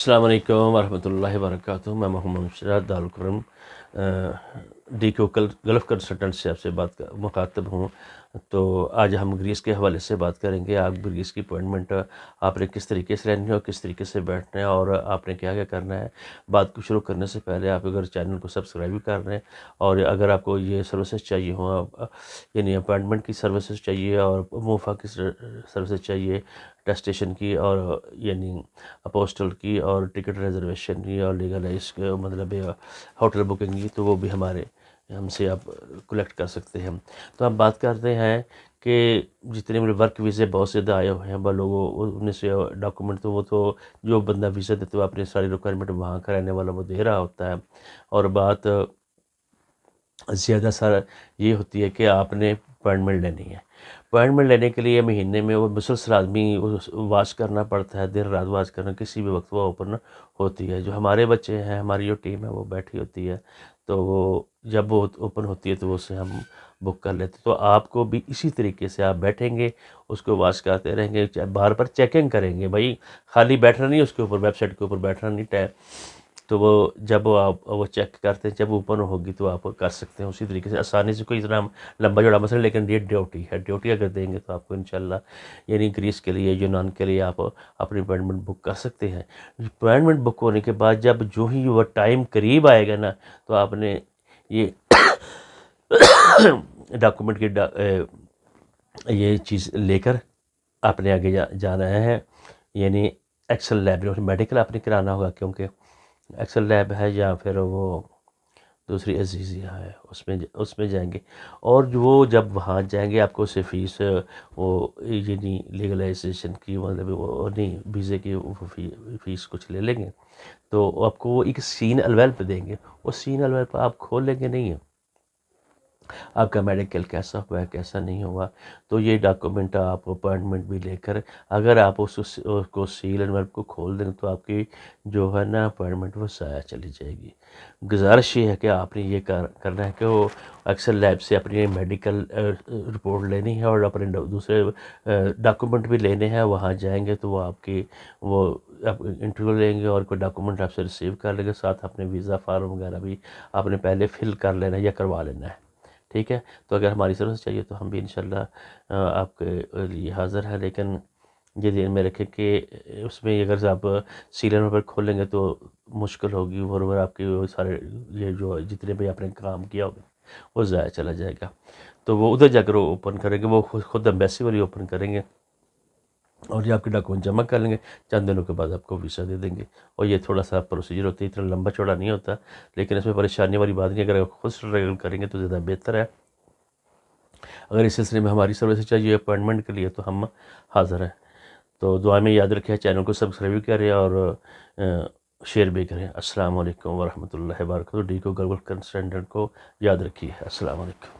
السلام علیکم ورحمۃ اللہ وبرکاتہ۔ میں محمد مشرات دارالقرم ڈی کو گلف کنسلٹنٹ سے آپ سے مخاطب ہوں۔ تو آج ہم گریس کے حوالے سے بات کریں گے۔ آپ گریس کی اپوائنٹمنٹ آپ نے کس طریقے سے لینی ہے اور کس طریقے سے بیٹھنا ہے اور آپ نے کیا کیا کرنا ہے۔ بات کو شروع کرنے سے پہلے آپ اگر چینل کو سبسکرائب بھی کر رہے ہیں اور اگر آپ کو یہ سروسز چاہیے ہوں، یعنی اپوائنٹمنٹ کی سروسز چاہیے اور موفا کی سروسز چاہیے، ٹیسٹیشن کی اور یعنی اپوسٹل کی اور ٹکٹ ریزرویشن کی اور لیگلائز مطلب ہوٹل بکنگ کی، تو وہ بھی ہم سے آپ کلیکٹ کر سکتے ہیں۔ تو ہم بات کرتے ہیں کہ جتنے میرے ورک ویزے بہت سے آئے ہوئے ہیں لوگوں ان سے ڈاکومنٹ، تو وہ تو جو بندہ ویزا دیتے وہ اپنی ساری ریکوائرمنٹ وہاں کا رہنے والا وہ دے رہا ہوتا ہے، اور بات زیادہ سر یہ ہوتی ہے کہ آپ نے اپوائنٹمنٹ لینی ہے۔ اپوائنٹمنٹ لینے کے لیے مہینے میں وہ مسلسل آدمی واچ کرنا پڑتا ہے، دیر رات واچ کرنا، کسی بھی وقت وہ اوپن ہوتی ہے۔ جو ہمارے بچے ہیں، ہماری جو ٹیم ہے وہ بیٹھی ہوتی ہے، تو وہ جب وہ اوپن ہوتی ہے تو اسے ہم بک کر لیتے ہیں۔ تو آپ کو بھی اسی طریقے سے آپ بیٹھیں گے، اس کو واچ کرتے رہیں گے، بار بار چیکنگ کریں گے، بھائی خالی بیٹھنا نہیں، اس کے اوپر ویب سائٹ کے اوپر بیٹھنا نہیں تو وہ جب آپ وہ چیک کرتے ہیں، جب اوپن ہوگی تو آپ کر سکتے ہیں اسی طریقے سے آسانی سے۔ کوئی اتنا لمبا جوڑا مسئلہ، لیکن یہ ڈیوٹی ہے، ڈیوٹی اگر دیں گے تو آپ کو انشاءاللہ یعنی گریس کے لیے، یونان کے لیے آپ اپنی اپوائنٹمنٹ بک کر سکتے ہیں۔ اپوائنٹمنٹ بک ہونے کے بعد جب جو ہی وہ ٹائم قریب آئے گا نا، تو آپ نے یہ ڈاکومنٹ کی یہ چیز لے کر آپ نے آگے جانا ہے، یعنی ایکسل لیب میڈیکل آپ نے کرانا ہوگا، کیونکہ ایکسل لیب ہے یا پھر وہ دوسری عزیزیہ ہے، اس میں جائیں گے، اور وہ جب وہاں جائیں گے آپ کو اسے فیس وہ یعنی لیگلائزیشن کی مطلب وہ نہیں ویزے کی فیس کچھ لے لیں گے، تو آپ کو وہ ایک سین الویل پہ دیں گے، اس سین الویل پہ آپ کھول لیں گے نہیں ہے آپ کا میڈیکل کیسا ہوا ہے کیسا نہیں ہوا۔ تو یہ ڈاکومنٹ آپ اپوائنٹمنٹ بھی لے کر اگر آپ اس کو سیل اینڈ ورک کو کھول دیں تو آپ کی جو ہے نا اپوائنٹمنٹ وہ ضائع چلی جائے گی۔ گزارش یہ ہے کہ آپ نے یہ کرنا ہے کہ وہ ایکسل لیب سے اپنی میڈیکل رپورٹ لینی ہے اور اپنے دوسرے ڈاکومنٹ بھی لینے ہیں۔ وہاں جائیں گے تو وہ آپ کی وہ انٹرویو لیں گے اور کوئی ڈاکومنٹ آپ سے ریسیو کر لیں گے، ساتھ اپنے ویزا فارم وغیرہ بھی آپ نے پہلے فل کر لینا ہے یا کروا لینا ہے، ٹھیک ہے۔ تو اگر ہماری سروس چاہیے تو ہم بھی انشاءاللہ آپ کے لیے حاضر ہیں، لیکن یہ ذہن میں رکھیں کہ اس میں اگر آپ سیلر پر کھولیں گے تو مشکل ہوگی، اور آپ کے سارے یہ جو جتنے بھی آپ نے کام کیا ہوگا وہ ضائع چلا جائے گا۔ تو وہ ادھر جا کر وہ اوپن کریں گے، وہ خود ایمبیسی والی اوپن کریں گے، اور یہ آپ کے ڈاکومنٹ جمع کر لیں گے، چند دنوں کے بعد آپ کو ویزا دے دیں گے۔ اور یہ تھوڑا سا پروسیجر ہوتا ہے، اتنا لمبا چوڑا نہیں ہوتا، لیکن اس میں پریشانی والی بات نہیں، اگر آپ خود اسٹرگل کریں گے تو زیادہ بہتر ہے۔ اگر اس سلسلے میں ہماری سروس چاہیے اپوائنٹمنٹ کے لیے تو ہم حاضر ہیں۔ تو دعا میں یاد رکھیں، چینل کو سبسکرائب بھی کریں اور شیئر بھی کریں۔ السلام علیکم ورحمۃ اللہ وبرکاتہ۔ ڈی کو گلف کنسلٹنٹ کو یاد رکھیے۔ السلام علیکم۔